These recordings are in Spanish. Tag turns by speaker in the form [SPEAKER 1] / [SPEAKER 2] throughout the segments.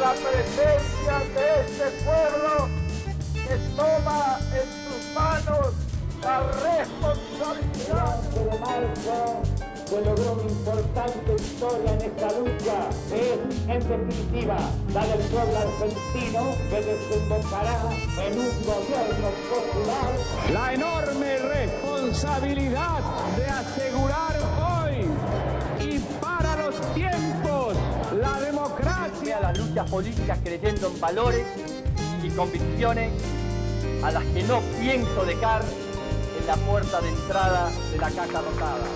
[SPEAKER 1] la presencia de este pueblo que toma en sus manos la responsabilidad.
[SPEAKER 2] De marzo se logró una importante historia en esta lucha, que es, en definitiva, la del pueblo argentino, que desembocará en un gobierno popular.
[SPEAKER 3] La enorme responsabilidad de asegurar hoy y para los tiempos la democracia.
[SPEAKER 4] A las luchas políticas creyendo en valores y convicciones a las que no pienso dejar en la puerta de entrada de la Casa Rosada.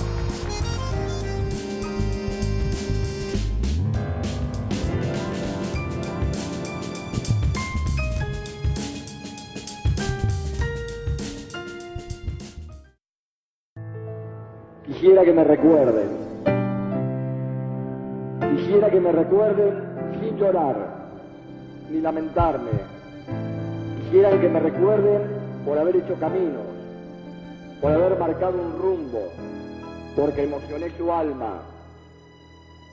[SPEAKER 5] Quisiera que me recuerden. Quisiera que me recuerden sin llorar, ni lamentarme. Quisiera que me recuerden por haber hecho caminos, por haber marcado un rumbo, porque emocioné su alma,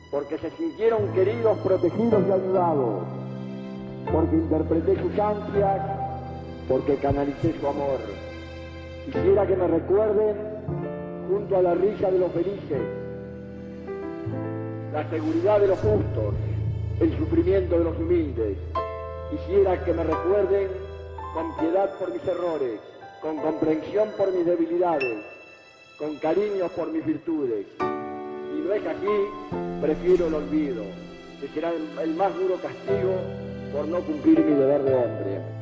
[SPEAKER 5] porque se sintieron queridos, protegidos y ayudados, porque interpreté sus ansias, porque canalicé su amor. Quisiera que me recuerden junto a la risa de los felices, la seguridad de los justos, el sufrimiento de los humildes. Quisiera que me recuerden con piedad por mis errores, con comprensión por mis debilidades, con cariño por mis virtudes. Si no es así, prefiero el olvido, que será el más duro castigo por no cumplir mi deber de hombre.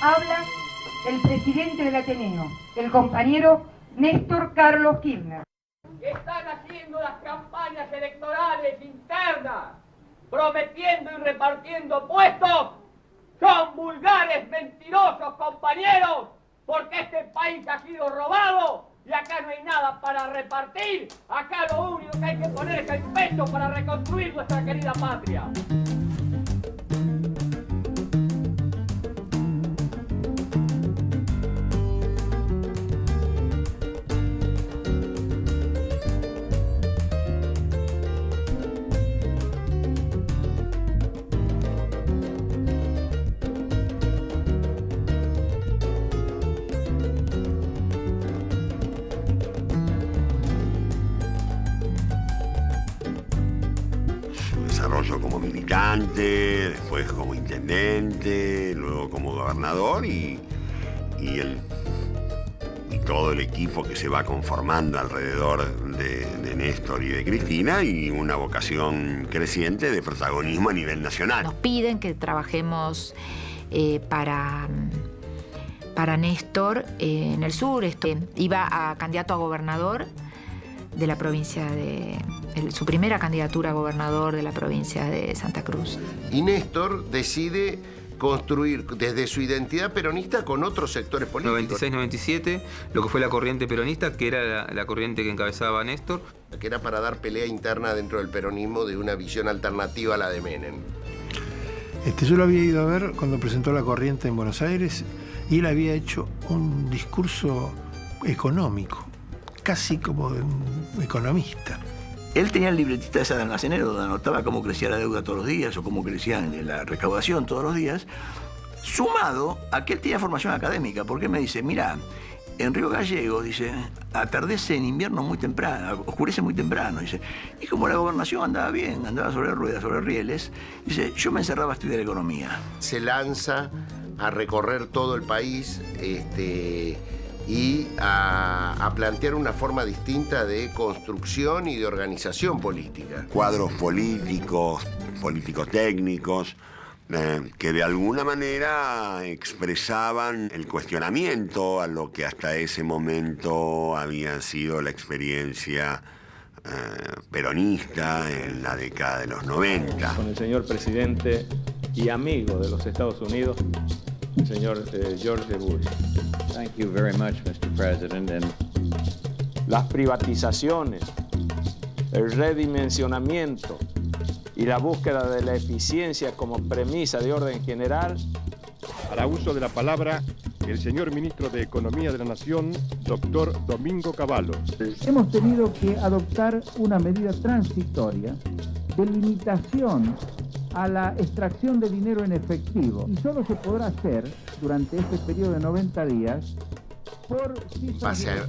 [SPEAKER 6] Habla el presidente del Ateneo, el compañero Néstor Carlos Kirchner.
[SPEAKER 4] Están haciendo las campañas electorales internas, prometiendo y repartiendo puestos. Son vulgares, mentirosos, compañeros, porque este país ha sido robado y acá no hay nada para repartir. Acá lo único que hay que poner es el pecho para reconstruir nuestra querida patria.
[SPEAKER 7] Como militante, después como intendente, luego como gobernador y todo el equipo que se va conformando alrededor de Néstor y de Cristina, y una vocación creciente de protagonismo a nivel nacional.
[SPEAKER 8] Nos piden que trabajemos para Néstor en el sur. Iba a candidato a gobernador de la provincia de... su primera candidatura a gobernador de la provincia de Santa Cruz.
[SPEAKER 9] Y Néstor decide construir desde su identidad peronista con otros sectores políticos.
[SPEAKER 10] 96-97, lo que fue la corriente peronista, que era la corriente que encabezaba Néstor.
[SPEAKER 9] Que era para dar pelea interna dentro del peronismo de una visión alternativa a la de Menem.
[SPEAKER 11] Yo lo había ido a ver cuando presentó la corriente en Buenos Aires y él había hecho un discurso económico, casi como de un economista.
[SPEAKER 12] Él tenía el libretista esa de almacenero donde anotaba cómo crecía la deuda todos los días o cómo crecía la recaudación todos los días, sumado a que él tenía formación académica, porque me dice, mira, en Río Gallegos, dice, atardece en invierno muy temprano, oscurece muy temprano, dice, y como la gobernación andaba bien, andaba sobre ruedas, sobre rieles, dice, yo me encerraba a estudiar economía.
[SPEAKER 9] Se lanza a recorrer todo el país, y a plantear una forma distinta de construcción y de organización política.
[SPEAKER 7] Cuadros políticos, político-técnicos, que de alguna manera expresaban el cuestionamiento a lo que hasta ese momento había sido la experiencia peronista en la década de los 90.
[SPEAKER 13] Con el señor presidente y amigo de los Estados Unidos, el señor George Bush.
[SPEAKER 14] Thank you very much, Mr. President. And
[SPEAKER 13] las privatizaciones, el redimensionamiento y la búsqueda de la eficiencia como premisa de orden general.
[SPEAKER 15] Para uso de la palabra, el señor ministro de Economía de la Nación, doctor Domingo Cavallo.
[SPEAKER 16] Hemos tenido que adoptar una medida transitoria de limitación a la extracción de dinero en efectivo y solo se podrá hacer durante este periodo de 90 días por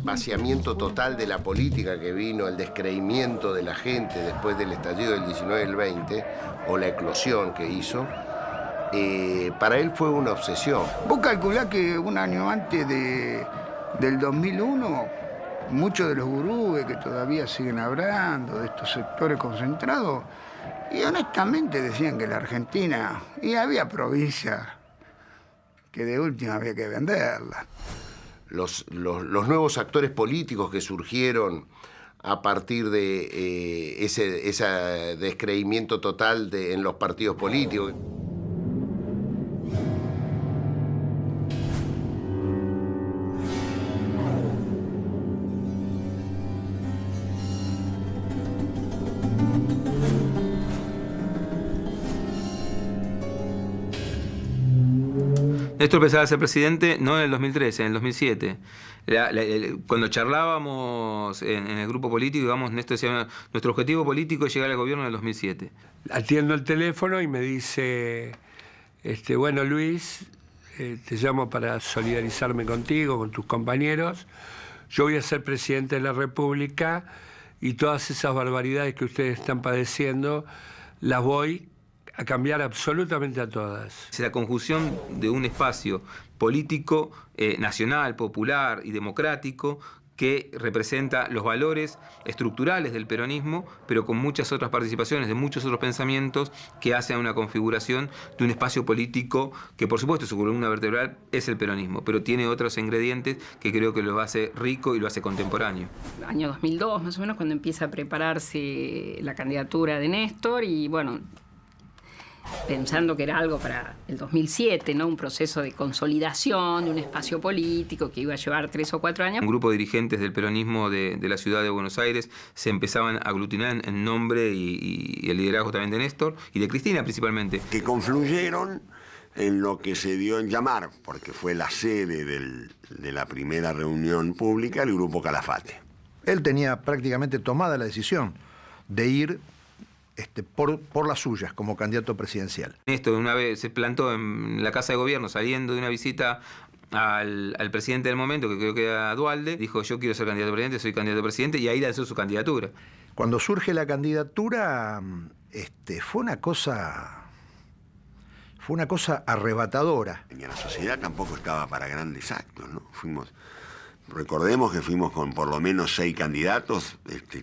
[SPEAKER 9] vaciamiento total de la política que vino, el descreimiento de la gente después del estallido del 19 y el 20, o la eclosión que hizo. Para él fue una obsesión.
[SPEAKER 17] Vos calculás que un año antes del 2001, muchos de los gurúes que todavía siguen hablando de estos sectores concentrados, y honestamente decían que la Argentina, y había provincias que de última había que venderla.
[SPEAKER 9] Los nuevos actores políticos que surgieron a partir de ese descreimiento total en los partidos políticos.
[SPEAKER 10] Néstor pensaba ser presidente no en el 2013, en el 2007. Cuando charlábamos en el grupo político, digamos, Néstor decía, nuestro objetivo político es llegar al gobierno en el 2007.
[SPEAKER 18] Atiendo el teléfono y me dice, bueno, Luis, te llamo para solidarizarme contigo, con tus compañeros. Yo voy a ser presidente de la República y todas esas barbaridades que ustedes están padeciendo las voy a cambiar absolutamente a todas.
[SPEAKER 10] La conjunción de un espacio político, nacional, popular y democrático que representa los valores estructurales del peronismo, pero con muchas otras participaciones, de muchos otros pensamientos que hacen una configuración de un espacio político que, por supuesto, su columna vertebral es el peronismo, pero tiene otros ingredientes que creo que lo hace rico y lo hace contemporáneo.
[SPEAKER 19] Año 2002, más o menos, cuando empieza a prepararse la candidatura de Néstor y, bueno, pensando que era algo para el 2007, ¿no? Un proceso de consolidación de un espacio político que iba a llevar 3 o 4 años.
[SPEAKER 10] Un grupo de dirigentes del peronismo de la ciudad de Buenos Aires se empezaban a aglutinar en nombre y el liderazgo también de Néstor y de Cristina principalmente.
[SPEAKER 7] Que confluyeron en lo que se dio en llamar, porque fue la sede de la primera reunión pública, el Grupo Calafate.
[SPEAKER 20] Él tenía prácticamente tomada la decisión de ir por las suyas como candidato presidencial.
[SPEAKER 10] Néstor una vez se plantó en la Casa de Gobierno saliendo de una visita al presidente del momento, que creo que era Duhalde, dijo yo quiero ser candidato a presidente, soy candidato a presidente, y ahí lanzó su candidatura.
[SPEAKER 20] Cuando surge la candidatura, fue una cosa arrebatadora.
[SPEAKER 7] La sociedad tampoco estaba para grandes actos, ¿no? Recordemos que fuimos con por lo menos 6 candidatos,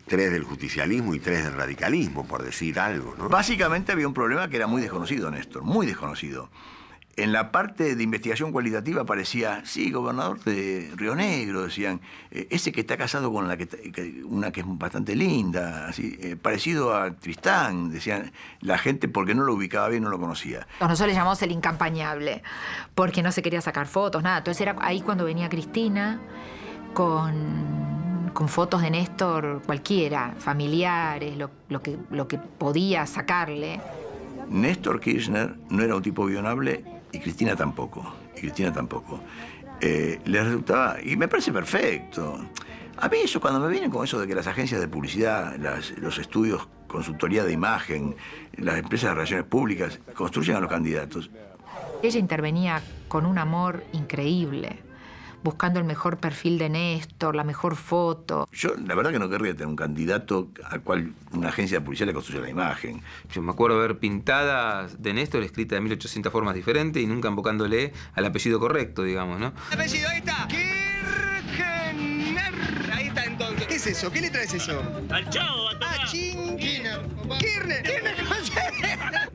[SPEAKER 7] 3 del justicialismo y 3 del radicalismo, por decir algo, ¿no?
[SPEAKER 12] Básicamente había un problema que era muy desconocido, Néstor, muy desconocido. En la parte de investigación cualitativa aparecía, sí, gobernador de Río Negro, decían, ese que está casado con una que es bastante linda, así, parecido a Tristán, decían la gente porque no lo ubicaba bien, no lo conocía.
[SPEAKER 8] Nosotros le llamamos el incampañable, porque no se quería sacar fotos, nada. Entonces era ahí cuando venía Cristina con fotos de Néstor cualquiera, familiares, lo que podía sacarle.
[SPEAKER 12] Néstor Kirchner no era un tipo guionable y Cristina tampoco. Le resultaba, y me parece perfecto. A mí eso, cuando me vienen con eso de que las agencias de publicidad, los estudios, consultoría de imagen, las empresas de relaciones públicas construyen a los candidatos.
[SPEAKER 8] Ella intervenía con un amor increíble, buscando el mejor perfil de Néstor, la mejor foto.
[SPEAKER 12] Yo, la verdad que no querría tener un candidato al cual una agencia de publicidad le construya la imagen.
[SPEAKER 10] Yo me acuerdo ver pintadas de Néstor escritas de 1800 formas diferentes y nunca invocándole al apellido correcto, digamos, ¿no?
[SPEAKER 21] El apellido, ahí está. Kirchner. Ahí está entonces. ¿Qué es eso? ¿Qué letra es eso?
[SPEAKER 22] Al chavo,
[SPEAKER 21] Kirchner. Kirchner.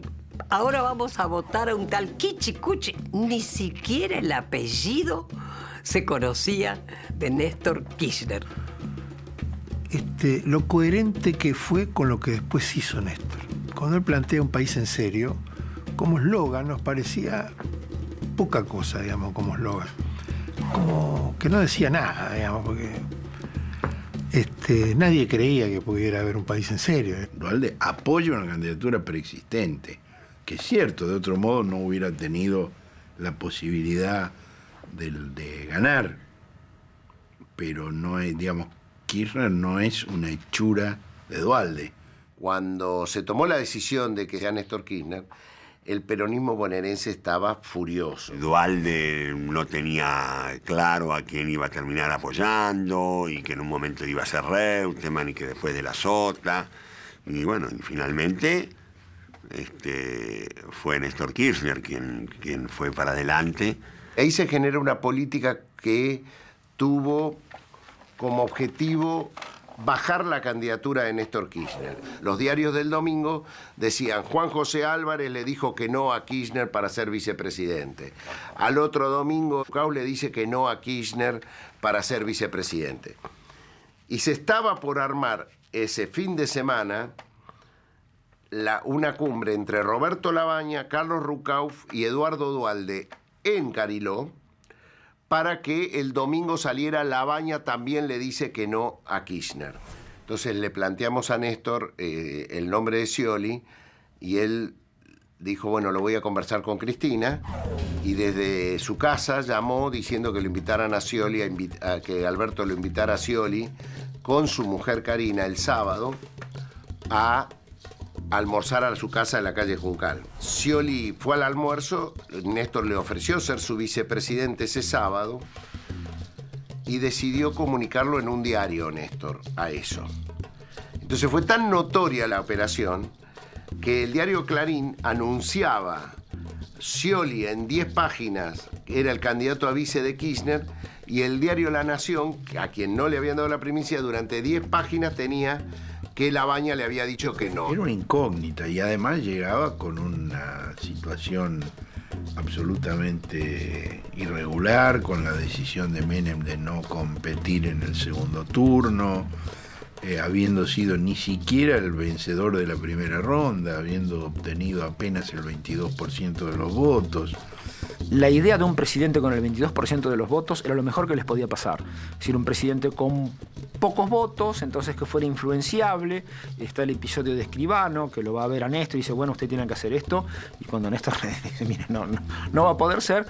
[SPEAKER 23] Ahora vamos a votar a un tal Kichikuchi. Ni siquiera el apellido se conocía de Néstor Kirchner.
[SPEAKER 11] lo coherente que fue con lo que después hizo Néstor. Cuando él plantea un país en serio, como eslogan nos parecía poca cosa, digamos, como eslogan. Como que no decía nada, digamos, porque nadie creía que pudiera haber un país en serio.
[SPEAKER 1] Duhalde apoya una candidatura preexistente, que es cierto, de otro modo no hubiera tenido la posibilidad de ganar, pero no es, digamos, Kirchner no es una hechura de Duhalde.
[SPEAKER 9] Cuando se tomó la decisión de que sea Néstor Kirchner, el peronismo bonaerense estaba furioso.
[SPEAKER 7] Duhalde no tenía claro a quién iba a terminar apoyando y que en un momento iba a ser Reutemann y que después de la Sota. Y bueno, y finalmente fue Néstor Kirchner quien fue para adelante.
[SPEAKER 9] Ahí se genera una política que tuvo como objetivo bajar la candidatura de Néstor Kirchner. Los diarios del domingo decían: Juan José Álvarez le dijo que no a Kirchner para ser vicepresidente. Al otro domingo, Rucauf le dice que no a Kirchner para ser vicepresidente. Y se estaba por armar ese fin de semana una cumbre entre Roberto Labaña, Carlos Rucauf y Eduardo Duhalde en Cariló, para que el domingo saliera Labaña también le dice que no a Kirchner. Entonces le planteamos a Néstor el nombre de Scioli y él dijo, bueno, lo voy a conversar con Cristina, y desde su casa llamó diciendo que lo invitaran a Scioli, a que Alberto lo invitara a Scioli con su mujer Karina el sábado a almorzar a su casa en la calle Juncal. Scioli fue al almuerzo, Néstor le ofreció ser su vicepresidente ese sábado y decidió comunicarlo en un diario, Néstor, a eso. Entonces fue tan notoria la operación que el diario Clarín anunciaba Scioli en 10 páginas, era el candidato a vice de Kirchner, y el diario La Nación, a quien no le habían dado la primicia, durante 10 páginas tenía que Labaña le había dicho que no.
[SPEAKER 1] Era una incógnita y además llegaba con una situación absolutamente irregular, con la decisión de Menem de no competir en el segundo turno, habiendo sido ni siquiera el vencedor de la primera ronda, habiendo obtenido apenas el 22% de los votos.
[SPEAKER 2] La idea de un presidente con el 22% de los votos era lo mejor que les podía pasar. Es decir, un presidente con pocos votos, entonces que fuera influenciable. Está el episodio de Escribano, que lo va a ver a Néstor y dice, bueno, usted tiene que hacer esto. Y cuando Néstor le dice, mire, no va a poder ser,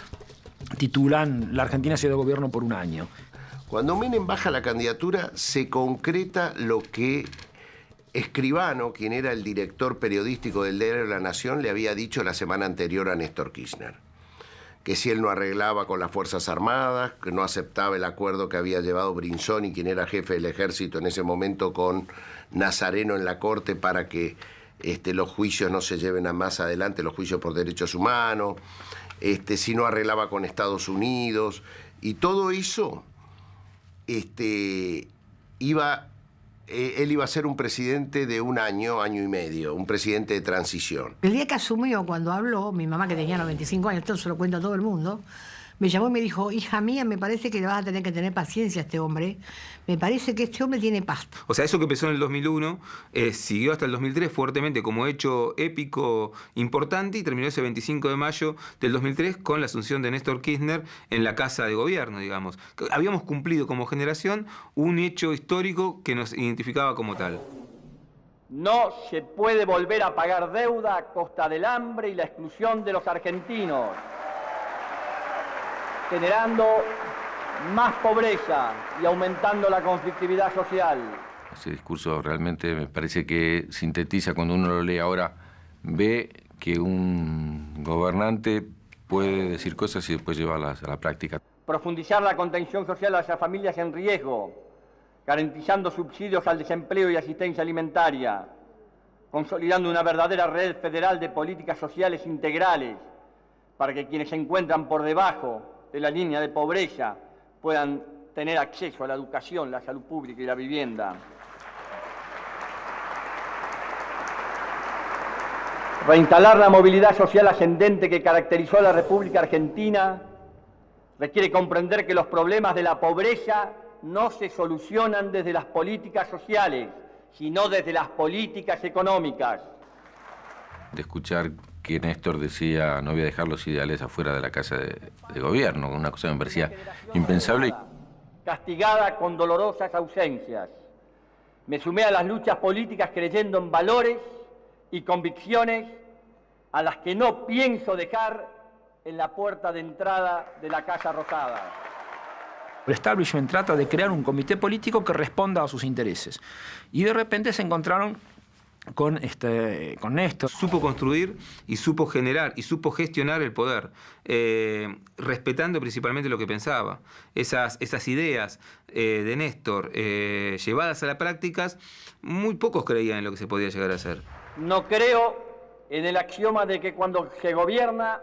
[SPEAKER 2] titulan La Argentina ha sido de gobierno por un año.
[SPEAKER 9] Cuando Menem baja la candidatura, se concreta lo que Escribano, quien era el director periodístico del diario La Nación, le había dicho la semana anterior a Néstor Kirchner. Que si él no arreglaba con las Fuerzas Armadas, que no aceptaba el acuerdo que había llevado Brinsoni, quien era jefe del ejército en ese momento, con Nazareno en la corte para que los juicios no se lleven a más adelante, los juicios por derechos humanos, si no arreglaba con Estados Unidos, y todo eso él iba a ser un presidente de un año y medio, un presidente de transición.
[SPEAKER 22] El día que asumió, cuando habló, mi mamá, que tenía 95 años, esto se lo cuenta a todo el mundo, me llamó y me dijo, hija mía, me parece que le vas a tener que tener paciencia a este hombre. Me parece que este hombre tiene pasta.
[SPEAKER 10] O sea, eso que empezó en el 2001 siguió hasta el 2003 fuertemente como hecho épico importante y terminó ese 25 de mayo del 2003 con la asunción de Néstor Kirchner en la Casa de Gobierno, digamos. Habíamos cumplido como generación un hecho histórico que nos identificaba como tal.
[SPEAKER 4] No se puede volver a pagar deuda a costa del hambre y la exclusión de los argentinos, generando más pobreza y aumentando la conflictividad social.
[SPEAKER 24] Ese discurso realmente me parece que sintetiza, cuando uno lo lee ahora, ve que un gobernante puede decir cosas y después llevarlas a la práctica.
[SPEAKER 4] Profundizar la contención social hacia familias en riesgo, garantizando subsidios al desempleo y asistencia alimentaria, consolidando una verdadera red federal de políticas sociales integrales para que quienes se encuentran por debajo de la línea de pobreza puedan tener acceso a la educación, la salud pública y la vivienda. Reinstalar la movilidad social ascendente que caracterizó a la República Argentina requiere comprender que los problemas de la pobreza no se solucionan desde las políticas sociales, sino desde las políticas económicas.
[SPEAKER 24] De escuchar que Néstor decía no voy a dejar los ideales afuera de la casa de gobierno, una cosa que me parecía impensable.
[SPEAKER 4] Castigada con dolorosas ausencias. Me sumé a las luchas políticas creyendo en valores y convicciones a las que no pienso dejar en la puerta de entrada de la Casa Rosada.
[SPEAKER 2] El establishment trata de crear un comité político que responda a sus intereses. Y de repente se encontraron con Néstor.
[SPEAKER 10] Supo construir y supo generar y supo gestionar el poder, respetando principalmente lo que pensaba. Esas ideas de Néstor llevadas a las prácticas, muy pocos creían en lo que se podía llegar a hacer.
[SPEAKER 4] No creo en el axioma de que cuando se gobierna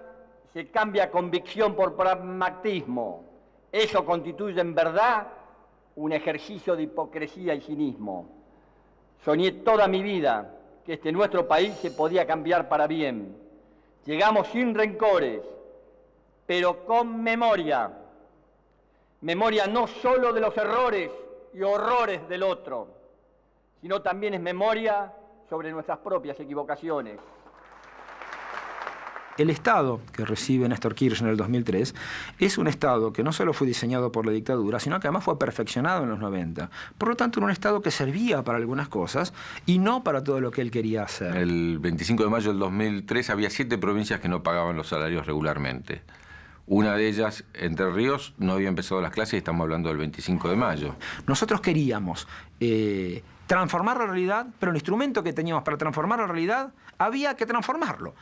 [SPEAKER 4] se cambia convicción por pragmatismo. Eso constituye en verdad un ejercicio de hipocresía y cinismo. Soñé toda mi vida que nuestro país se podía cambiar para bien. Llegamos sin rencores, pero con memoria. Memoria no solo de los errores y horrores del otro, sino también es memoria sobre nuestras propias equivocaciones.
[SPEAKER 2] El Estado que recibe Néstor Kirchner en el 2003 es un Estado que no solo fue diseñado por la dictadura, sino que además fue perfeccionado en los 90. Por lo tanto, era un Estado que servía para algunas cosas y no para todo lo que él quería hacer.
[SPEAKER 24] El 25 de mayo del 2003 había 7 provincias que no pagaban los salarios regularmente. Una de ellas, Entre Ríos, no había empezado las clases y estamos hablando del 25 de mayo.
[SPEAKER 2] Nosotros queríamos transformar la realidad, pero el instrumento que teníamos para transformar la realidad había que transformarlo.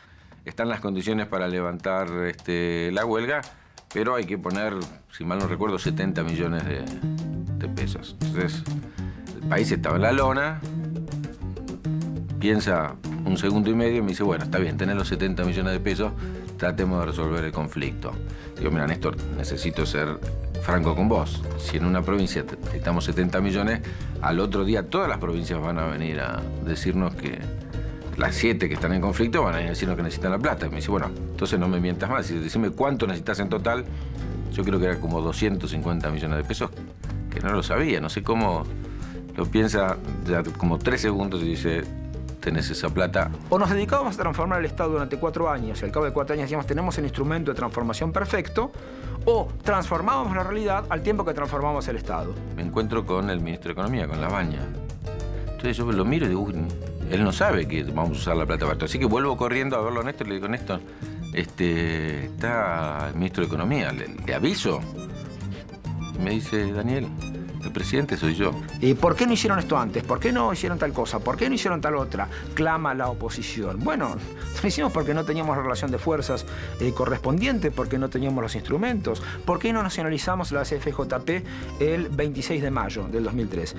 [SPEAKER 24] Están las condiciones para levantar la huelga, pero hay que poner, si mal no recuerdo, 70 millones de pesos. Entonces, el país estaba en la lona, piensa un segundo y medio y me dice, bueno, está bien, tenés los 70 millones de pesos, tratemos de resolver el conflicto. Digo, mira, Néstor, necesito ser franco con vos. Si en una provincia necesitamos 70 millones, al otro día todas las provincias van a venir a decirnos que las 7 que están en conflicto van a decirnos que necesitan la plata. Y me dice, bueno, entonces no me mientas más. Y decime cuánto necesitas en total. Yo creo que era como 250 millones de pesos, que no lo sabía. No sé cómo lo piensa ya como 3 segundos y dice, tenés esa plata.
[SPEAKER 2] O nos dedicábamos a transformar el Estado durante 4 años y al cabo de 4 años decíamos, tenemos el instrumento de transformación perfecto, o transformábamos la realidad al tiempo que transformamos el Estado.
[SPEAKER 24] Me encuentro con el ministro de Economía, con Labaña. Entonces yo lo miro y digo, él no sabe que vamos a usar la plata para esto. Así que vuelvo corriendo a verlo a Néstor y le digo, Néstor, está el ministro de Economía, ¿le aviso? Y me dice, Daniel, el presidente soy yo.
[SPEAKER 2] ¿Por qué no hicieron esto antes? ¿Por qué no hicieron tal cosa? ¿Por qué no hicieron tal otra? Clama la oposición. Bueno, lo hicimos porque no teníamos la relación de fuerzas correspondiente, porque no teníamos los instrumentos. ¿Por qué no nacionalizamos la CFJP el 26 de mayo del 2003?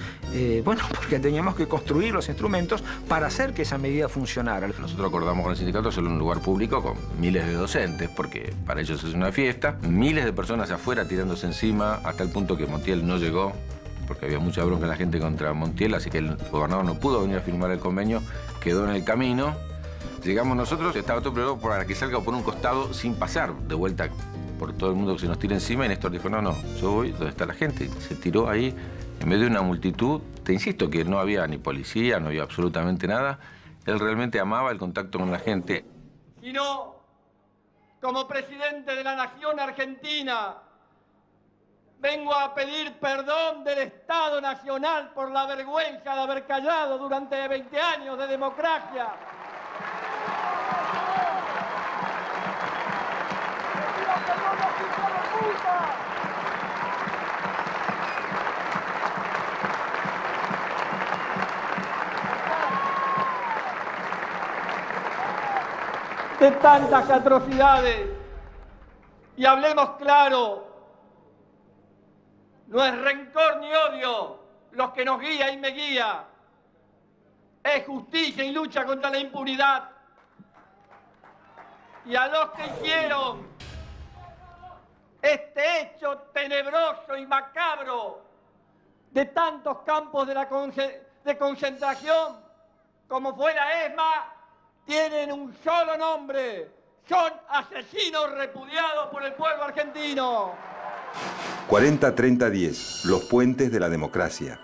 [SPEAKER 2] Bueno, porque teníamos que construir los instrumentos para hacer que esa medida funcionara.
[SPEAKER 24] Nosotros acordamos con el sindicato hacerlo en un lugar público con miles de docentes, porque para ellos es una fiesta. Miles de personas afuera tirándose encima, hasta el punto que Montiel no llegó, porque había mucha bronca en la gente contra Montiel, así que el gobernador no pudo venir a firmar el convenio, quedó en el camino. Llegamos nosotros, estaba todo preparado para que salga por un costado sin pasar de vuelta por todo el mundo que se nos tira encima, y Néstor dijo, no, yo voy donde está la gente. Se tiró ahí, en medio de una multitud. Te insisto que no había ni policía, no había absolutamente nada. Él realmente amaba el contacto con la gente.
[SPEAKER 4] Sino, como presidente de la Nación Argentina, vengo a pedir perdón del Estado Nacional por la vergüenza de haber callado durante 20 años de democracia. De tantas atrocidades. Y hablemos claro. No es rencor ni odio los que nos guía y me guía. Es justicia y lucha contra la impunidad. Y a los que hicieron este hecho tenebroso y macabro de tantos campos de concentración como fue la ESMA, tienen un solo nombre. Son asesinos repudiados por el pueblo argentino.
[SPEAKER 3] 40-30-10, los puentes de la democracia.